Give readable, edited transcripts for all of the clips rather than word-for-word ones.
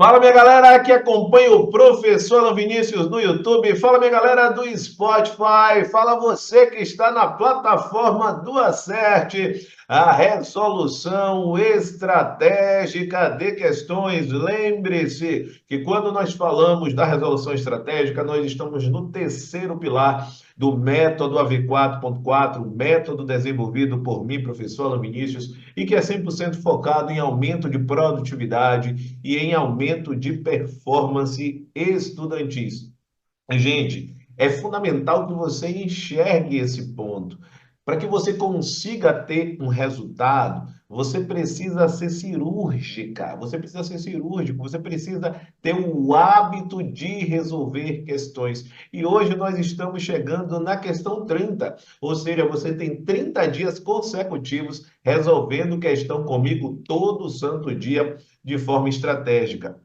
Fala, minha galera que acompanha o professor Alan Vinícius no YouTube. Fala, minha galera do Spotify. Fala você que está na plataforma do Acerte. A resolução estratégica de questões. Lembre-se que quando nós falamos da resolução estratégica, nós estamos no terceiro pilar do método AV4.4, método desenvolvido por mim, professor Alan Vinícius, e que é 100% focado em aumento de produtividade e em aumento de performance estudantis. Gente, é fundamental que você enxergue esse ponto. Para que você consiga ter um resultado, você precisa ser cirúrgica, você precisa ser cirúrgico, você precisa ter o hábito de resolver questões. E hoje nós estamos chegando na questão 30, ou seja, você tem 30 dias consecutivos resolvendo questão comigo todo santo dia de forma estratégica.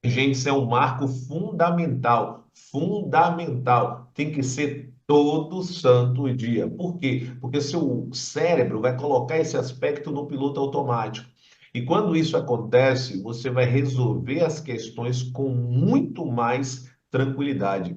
Gente, isso é um marco fundamental, fundamental. Tem que ser todo santo dia. Por quê? Porque seu cérebro vai colocar esse aspecto no piloto automático. E quando isso acontece, você vai resolver as questões com muito mais tranquilidade.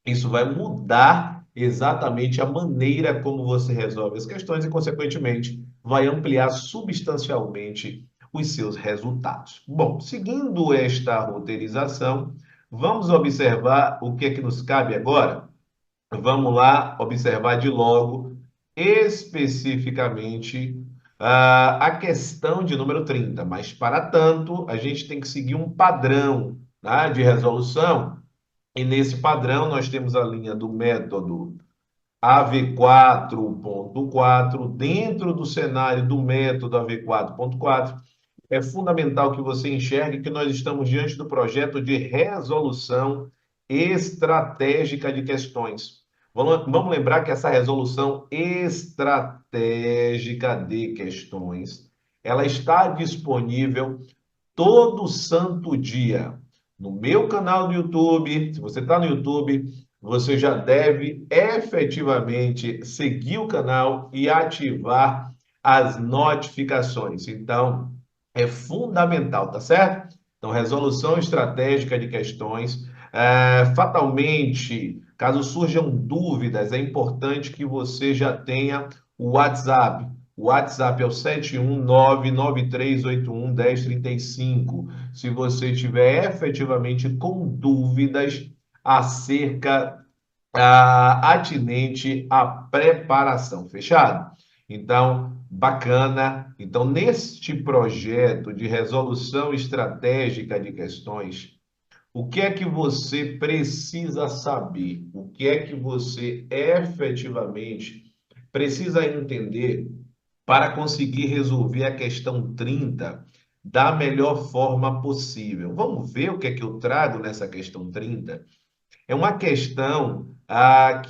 Isso vai mudar exatamente a maneira como você resolve as questões e, consequentemente, vai ampliar substancialmente os seus resultados. Bom, seguindo esta roteirização, vamos observar o que é que nos cabe agora? Vamos lá observar de logo, especificamente, a questão de número 30. Mas, para tanto, a gente tem que seguir um padrão, tá, de resolução, e nesse padrão nós temos a linha do método AV4.4. Dentro do cenário do método AV4.4, é fundamental que você enxergue que nós estamos diante do projeto de resolução estratégica de questões. Vamos lembrar que essa resolução estratégica de questões, ela está disponível todo santo dia no meu canal do YouTube. Se você está no YouTube, você já deve efetivamente seguir o canal e ativar as notificações. Então, é fundamental, tá certo? Então, resolução estratégica de questões. Fatalmente, caso surjam dúvidas, é importante que você já tenha o WhatsApp. O WhatsApp é o 71993811035. Se você tiver efetivamente com dúvidas acerca atinente à preparação. Fechado? Então, bacana. Então, neste projeto de resolução estratégica de questões, o que é que você precisa saber? O que é que você efetivamente precisa entender para conseguir resolver a questão 30 da melhor forma possível? Vamos ver o que é que eu trago nessa questão 30. É uma questão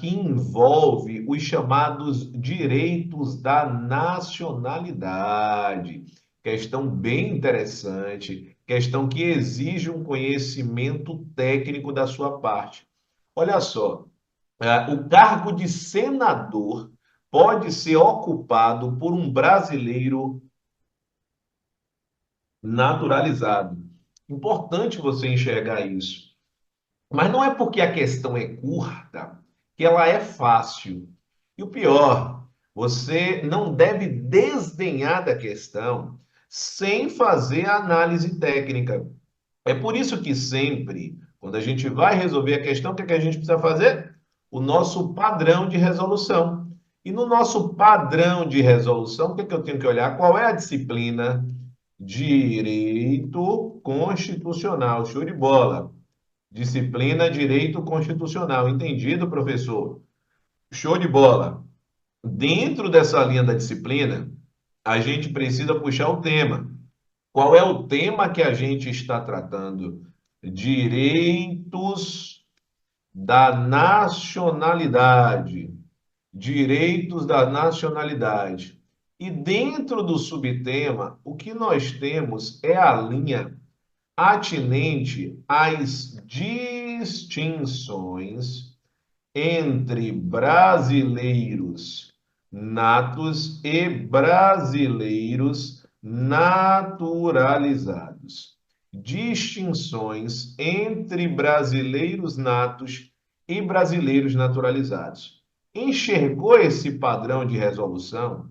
que envolve os chamados direitos da nacionalidade. Questão bem interessante, questão que exige um conhecimento técnico da sua parte. Olha só, o cargo de senador pode ser ocupado por um brasileiro naturalizado. Importante você enxergar isso. Mas não é porque a questão é curta que ela é fácil. E o pior, você não deve desdenhar da questão sem fazer a análise técnica. É por isso que sempre, quando a gente vai resolver a questão, o que é que a gente precisa fazer? O nosso padrão de resolução. E no nosso padrão de resolução, o que é que eu tenho que olhar? Qual é a disciplina? Direito Constitucional. Show de bola. Disciplina Direito Constitucional. Entendido, professor? Show de bola. Dentro dessa linha da disciplina, a gente precisa puxar o tema. Qual é o tema que a gente está tratando? Direitos da nacionalidade. Direitos da nacionalidade. E dentro do subtema, o que nós temos é a linha atinente às distinções entre brasileiros natos e brasileiros naturalizados. distinções entre brasileiros natos e brasileiros naturalizados. Enxergou esse padrão de resolução?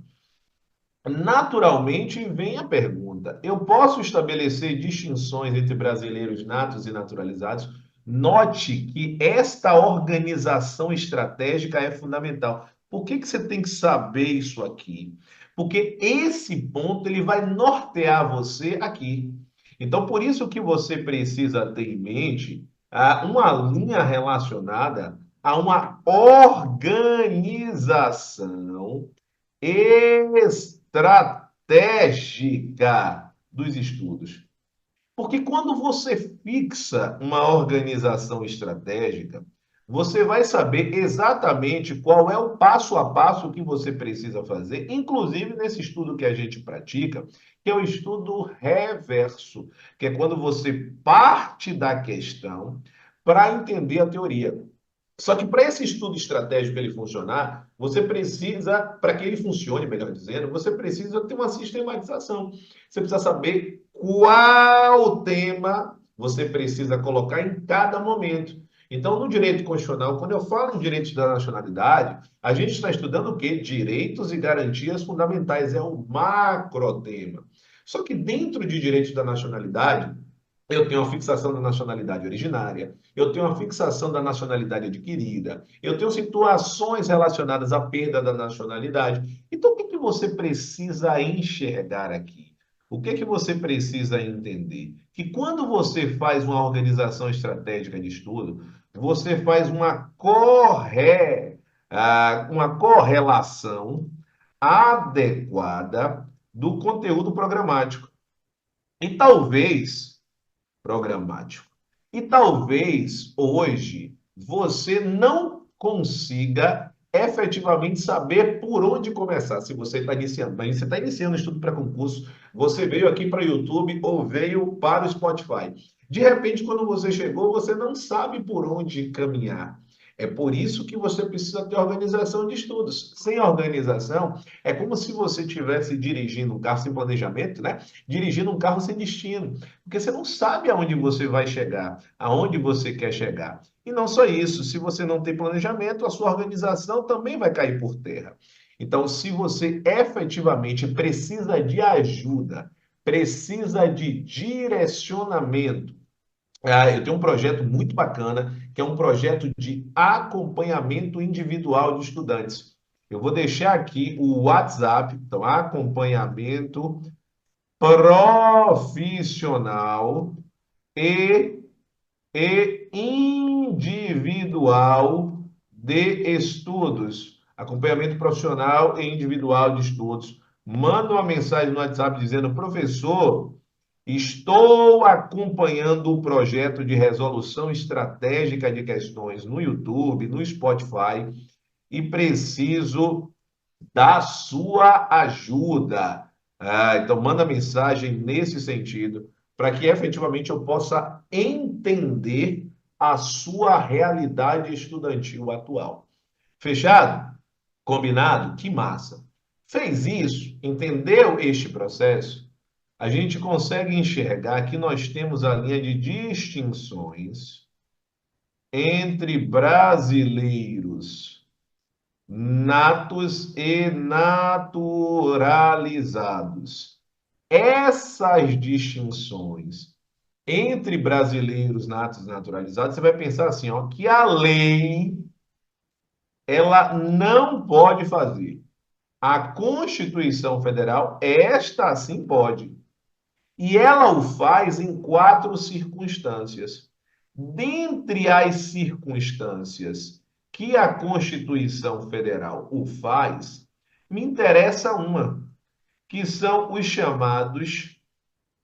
Naturalmente vem a pergunta: eu posso estabelecer distinções entre brasileiros natos e naturalizados? Note que esta organização estratégica é fundamental. Por que que você tem que saber isso aqui? Porque esse ponto ele vai nortear você aqui. Então, por isso que você precisa ter em mente uma linha relacionada a uma organização estratégica dos estudos. Porque quando você fixa uma organização estratégica, você vai saber exatamente qual é o passo a passo que você precisa fazer, inclusive nesse estudo que a gente pratica, que é o estudo reverso, que é quando você parte da questão para entender a teoria. Só que para esse estudo estratégico ele funcionar, você precisa, para que ele funcione, melhor dizendo, você precisa ter uma sistematização. Você precisa saber qual tema você precisa colocar em cada momento. Então, no direito constitucional, quando eu falo em direitos da nacionalidade, a gente está estudando o quê? Direitos e garantias fundamentais, é o macrotema. Só que dentro de direitos da nacionalidade, eu tenho a fixação da nacionalidade originária, eu tenho a fixação da nacionalidade adquirida, eu tenho situações relacionadas à perda da nacionalidade. Então, o que que você precisa enxergar aqui? O que que você precisa entender? Que quando você faz uma organização estratégica de estudo, você faz uma correlação adequada do conteúdo programático. E talvez programático. E talvez hoje você não consiga efetivamente saber por onde começar, se você está iniciando. Mas você está iniciando o estudo para concurso, você veio aqui para o YouTube ou veio para o Spotify. De repente, quando você chegou, você não sabe por onde caminhar. É por isso que você precisa ter organização de estudos. Sem organização, é como se você estivesse dirigindo um carro sem planejamento, né? Dirigindo um carro sem destino. Porque você não sabe aonde você vai chegar, aonde você quer chegar. E não só isso, se você não tem planejamento, a sua organização também vai cair por terra. Então, se você efetivamente precisa de ajuda, precisa de direcionamento, eu tenho um projeto muito bacana, que é um projeto de acompanhamento individual de estudantes. Eu vou deixar aqui o WhatsApp, então, acompanhamento profissional e, e individual de estudos. Acompanhamento profissional e individual de estudos. Manda uma mensagem no WhatsApp dizendo: professor, estou acompanhando o projeto de resolução estratégica de questões no YouTube, no Spotify, e preciso da sua ajuda. Então, manda mensagem nesse sentido, para que efetivamente eu possa entender a sua realidade estudantil atual. Fechado? Combinado? Que massa! Fez isso? Entendeu este processo? A gente consegue enxergar que nós temos a linha de distinções entre brasileiros natos e naturalizados. Essas distinções entre brasileiros natos e naturalizados, você vai pensar assim, ó, que a lei ela não pode fazer. A Constituição Federal, esta sim pode. E ela o faz em quatro circunstâncias. Dentre as circunstâncias que a Constituição Federal o faz, me interessa uma, que são os chamados.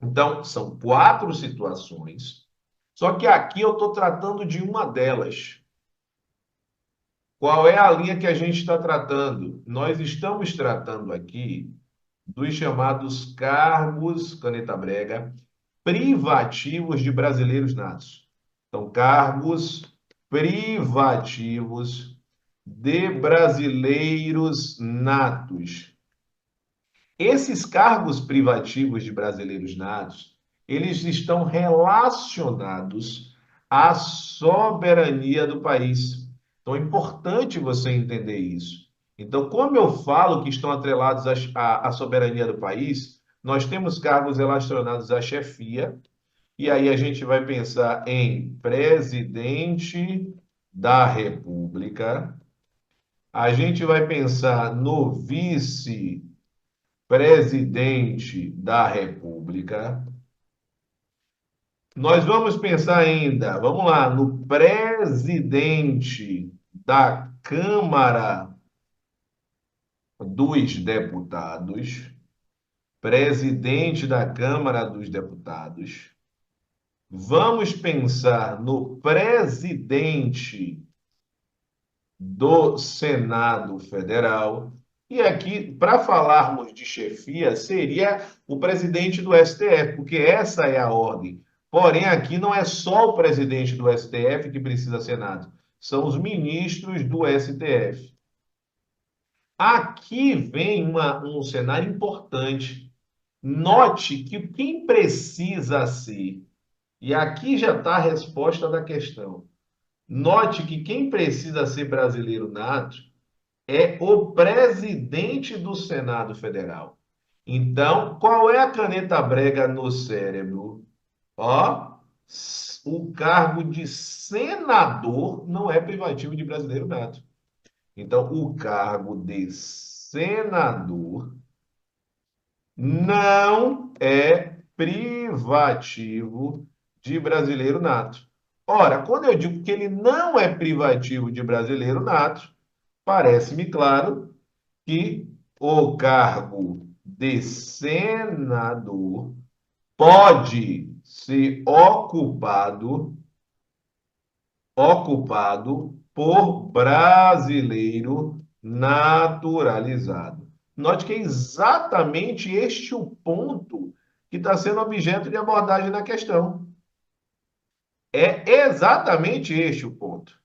Então, são quatro situações, só que aqui eu estou tratando de uma delas. Qual é a linha que a gente está tratando? Nós estamos tratando aqui dos chamados cargos, caneta brega, privativos de brasileiros natos. Então, cargos privativos de brasileiros natos. Esses cargos privativos de brasileiros natos, eles estão relacionados à soberania do país. Então, é importante você entender isso. Então, como eu falo que estão atrelados à soberania do país, nós temos cargos relacionados à chefia, e aí a gente vai pensar em presidente da República, a gente vai pensar no vice-presidente da República, nós vamos pensar ainda, vamos lá, no presidente da Câmara dos Deputados, presidente da Câmara dos Deputados. Vamos pensar no presidente do Senado Federal. E aqui, para falarmos de chefia, seria o presidente do STF, porque essa é a ordem. Porém, aqui não é só o presidente do STF que precisa Senado, são os ministros do STF. Aqui vem um cenário importante. Note que quem precisa ser, e aqui já está a resposta da questão. Note que quem precisa ser brasileiro nato é o presidente do Senado Federal. Então, qual é a caneta brega no cérebro? Ó, o cargo de senador não é privativo de brasileiro nato. Então, o cargo de senador não é privativo de brasileiro nato. Ora, quando eu digo que ele não é privativo de brasileiro nato, parece-me claro que o cargo de senador pode ser ocupado por brasileiro naturalizado. Note que é exatamente este o ponto que está sendo objeto de abordagem na questão. É exatamente este o ponto.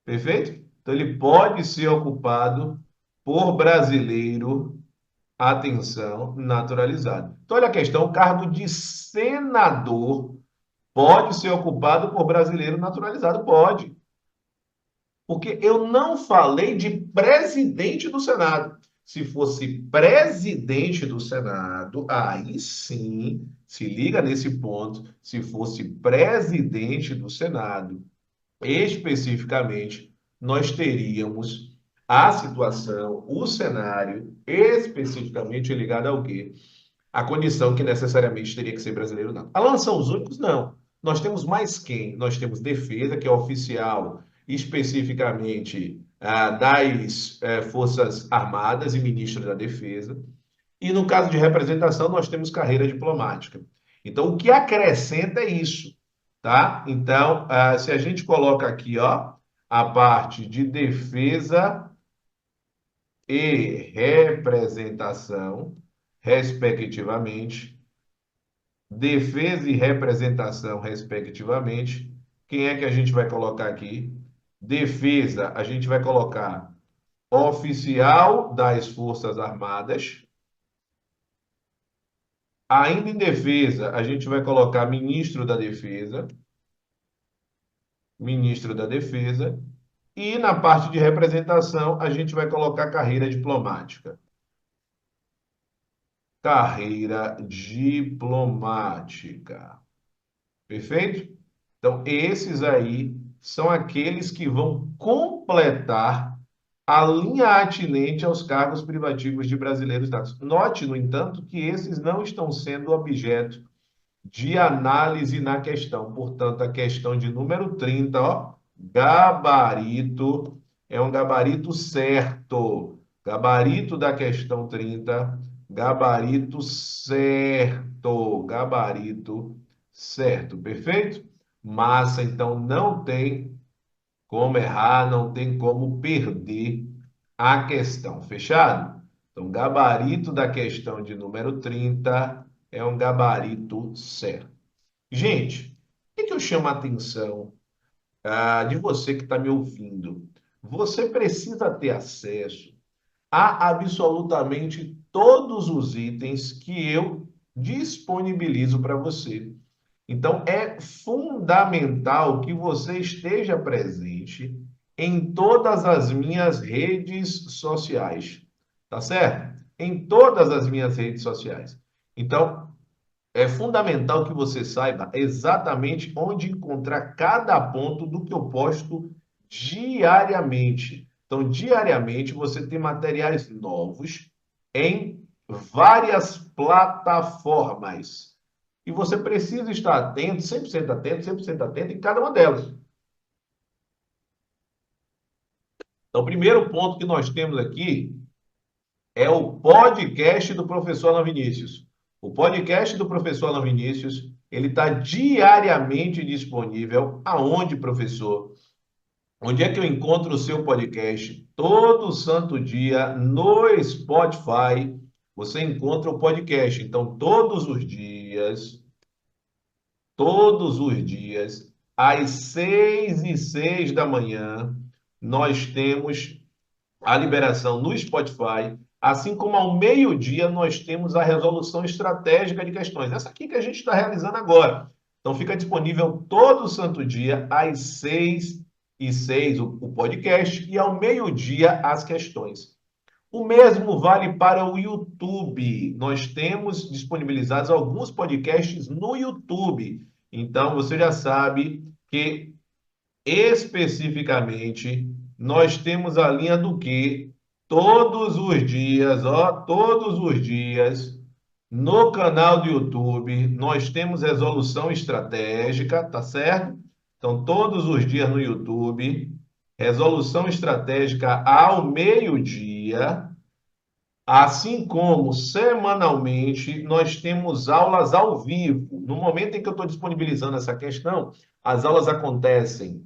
Perfeito? Então, ele pode ser ocupado por brasileiro, atenção, naturalizado. Então, olha a questão: o cargo de senador pode ser ocupado por brasileiro naturalizado? Pode. Porque eu não falei de presidente do Senado. Se fosse presidente do Senado, aí sim, se liga nesse ponto, se fosse presidente do Senado, especificamente, nós teríamos a situação, o cenário, especificamente ligado ao quê? A condição que necessariamente teria que ser brasileiro, não. Alan, são os únicos? Não. Nós temos mais quem? Nós temos defesa, que é oficial especificamente das Forças Armadas e ministro da Defesa. E no caso de representação, nós temos carreira diplomática. Então, o que acrescenta é isso, tá? Então, se a gente coloca aqui, ó, a parte de defesa e representação, respectivamente, defesa e representação, respectivamente. Quem é que a gente vai colocar aqui? Defesa, a gente vai colocar oficial das Forças Armadas. Ainda em defesa, a gente vai colocar ministro da Defesa. Ministro da Defesa. E na parte de representação, a gente vai colocar carreira diplomática. Carreira diplomática. Perfeito? Então, esses aí são aqueles que vão completar a linha atinente aos cargos privativos de brasileiros natos. Note, no entanto, que esses não estão sendo objeto de análise na questão. Portanto, a questão de número 30, ó, gabarito, é um gabarito certo. Gabarito da questão 30, gabarito certo. Gabarito certo, perfeito? Massa, então não tem como errar, não tem como perder a questão, fechado? Então, gabarito da questão de número 30 é um gabarito certo. Gente, o que eu chamo a atenção de você que está me ouvindo? Você precisa ter acesso a absolutamente todos os itens que eu disponibilizo para você. Então, é fundamental que você esteja presente em todas as minhas redes sociais, tá certo? Em todas as minhas redes sociais. Então, é fundamental que você saiba exatamente onde encontrar cada ponto do que eu posto diariamente. Então, diariamente você tem materiais novos em várias plataformas. E você precisa estar atento, 100% atento em cada uma delas. Então, o primeiro ponto que nós temos aqui é o podcast do professor Alan Vinícius. O podcast do professor Alan Vinícius, ele está diariamente disponível. Aonde, professor? Onde é que eu encontro o seu podcast? Todo santo dia no Spotify você encontra o podcast. Então, todos os dias, às 6h06 da manhã, nós temos a liberação no Spotify, assim como ao meio-dia nós temos a resolução estratégica de questões. Essa aqui que a gente está realizando agora. Então fica disponível todo santo dia, às 6h06, o podcast, e ao meio-dia as questões. O mesmo vale para o YouTube. Nós temos disponibilizados alguns podcasts no YouTube. Então você já sabe que especificamente, nós temos a linha do que todos os dias, todos os dias, no canal do YouTube, nós temos resolução estratégica, tá certo? Então, todos os dias no YouTube, resolução estratégica ao meio-dia, assim como semanalmente nós temos aulas ao vivo. No momento em que eu estou disponibilizando essa questão, as aulas acontecem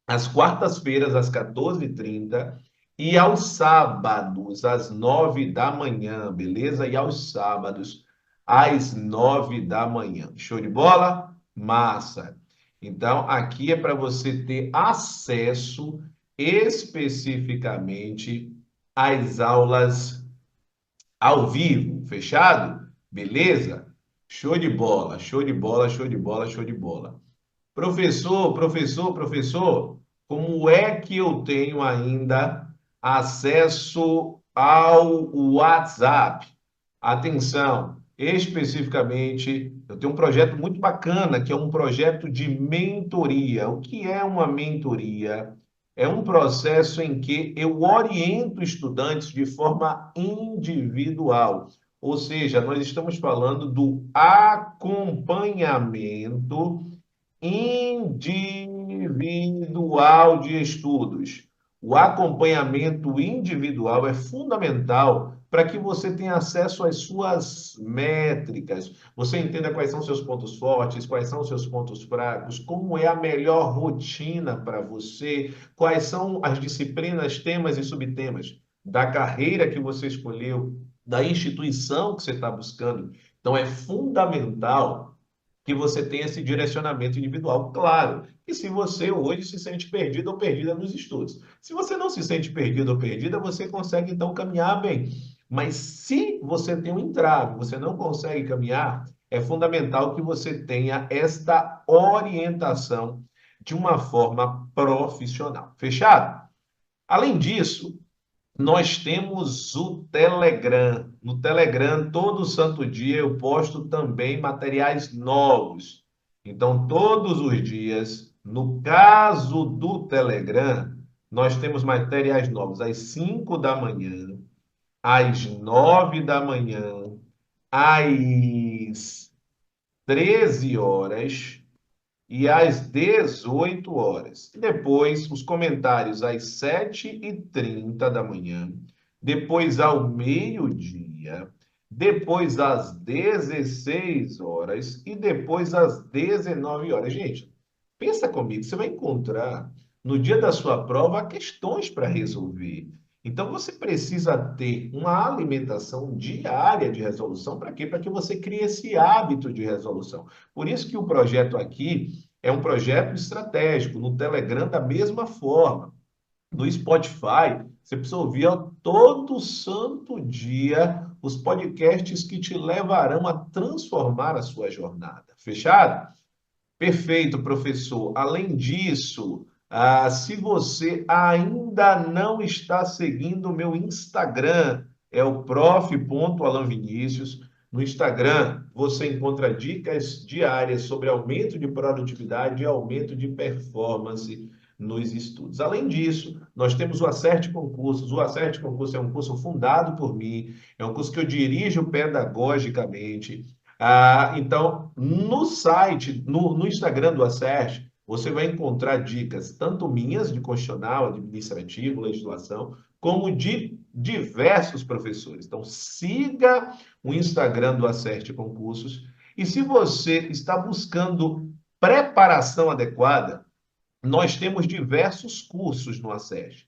às quartas-feiras, às 14h30, e aos sábados, às 9 da manhã, beleza? E aos sábados, às 9 da manhã. Show de bola? Massa! Então, aqui é para você ter acesso especificamente às aulas ao vivo, fechado? Beleza? Show de bola, show de bola, show de bola, show de bola. Professor, como é que eu tenho ainda acesso ao WhatsApp? Atenção, especificamente, eu tenho um projeto muito bacana, que é um projeto de mentoria. O que é uma mentoria? É um processo em que eu oriento estudantes de forma individual. Ou seja, nós estamos falando do acompanhamento individual de estudos. O acompanhamento individual é fundamental para que você tenha acesso às suas métricas, você entenda quais são seus pontos fortes, quais são seus pontos fracos, como é a melhor rotina para você, quais são as disciplinas, temas e subtemas da carreira que você escolheu, da instituição que você está buscando. Então, é fundamental que você tenha esse direcionamento individual. Claro que se você hoje se sente perdido ou perdida nos estudos. Se você não se sente perdido ou perdida, você consegue então caminhar bem. Mas se você tem um entrave, você não consegue caminhar, é fundamental que você tenha esta orientação de uma forma profissional. Fechado? Além disso, nós temos o Telegram. No Telegram, todo santo dia eu posto também materiais novos. Então, todos os dias, no caso do Telegram, nós temos materiais novos às 5 da manhã, às 9 da manhã, às 13 horas e às 18 horas. Depois, os comentários às 7h30 da manhã, depois ao meio-dia, depois às 16 horas e depois às 19 horas. Gente, pensa comigo, você vai encontrar no dia da sua prova questões para resolver. Então você precisa ter uma alimentação diária de resolução. Para quê? Para que você crie esse hábito de resolução. Por isso que o projeto aqui é um projeto estratégico. No Telegram, da mesma forma. No Spotify, você precisa ouvir todo santo dia os podcasts que te levarão a transformar a sua jornada. Fechado? Perfeito, professor. Além disso, se você ainda não está seguindo o meu Instagram, é o prof.alanvinicius. No Instagram, você encontra dicas diárias sobre aumento de produtividade e aumento de performance nos estudos. Além disso, nós temos o Acerte Concursos. O Acerte Concursos é um curso fundado por mim, é um curso que eu dirijo pedagogicamente. Então, no site, no Instagram do Acerte, você vai encontrar dicas tanto minhas de constitucional, administrativo, legislação, como de diversos professores. Então, siga o Instagram do Acerte Concursos. E se você está buscando preparação adequada, nós temos diversos cursos no Acerte.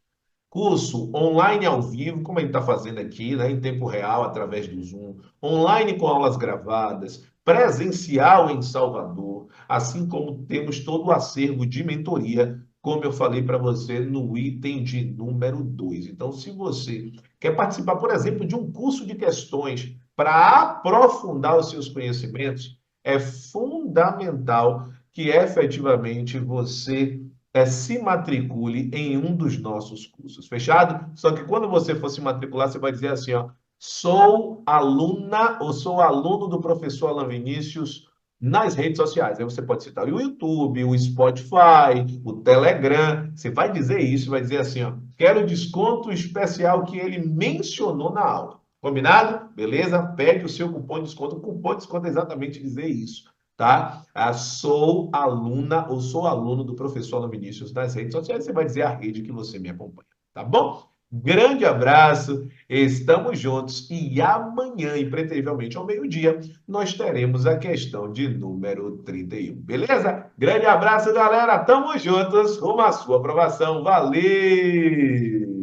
Curso online ao vivo, como a gente está fazendo aqui, né, em tempo real, através do Zoom, online com aulas gravadas, presencial em Salvador, assim como temos todo o acervo de mentoria, como eu falei para você no item de número 2. Então, se você quer participar, por exemplo, de um curso de questões para aprofundar os seus conhecimentos, é fundamental que efetivamente você se matricule em um dos nossos cursos. Fechado? Só que quando você for se matricular, você vai dizer assim, ó, sou aluna ou sou aluno do professor Alan Vinícius nas redes sociais. Aí você pode citar o YouTube, o Spotify, o Telegram. Você vai dizer isso, vai dizer assim, ó, quero desconto especial que ele mencionou na aula. Combinado? Beleza? Pede o seu cupom de desconto. O cupom de desconto é exatamente dizer isso, tá? Sou aluna ou sou aluno do professor Alan Vinícius nas redes sociais. Você vai dizer a rede que você me acompanha, tá bom? Grande abraço, estamos juntos e amanhã, impreterivelmente ao meio-dia, nós teremos a questão de número 31, beleza? Grande abraço, galera, tamo juntos, rumo à sua aprovação, valeu!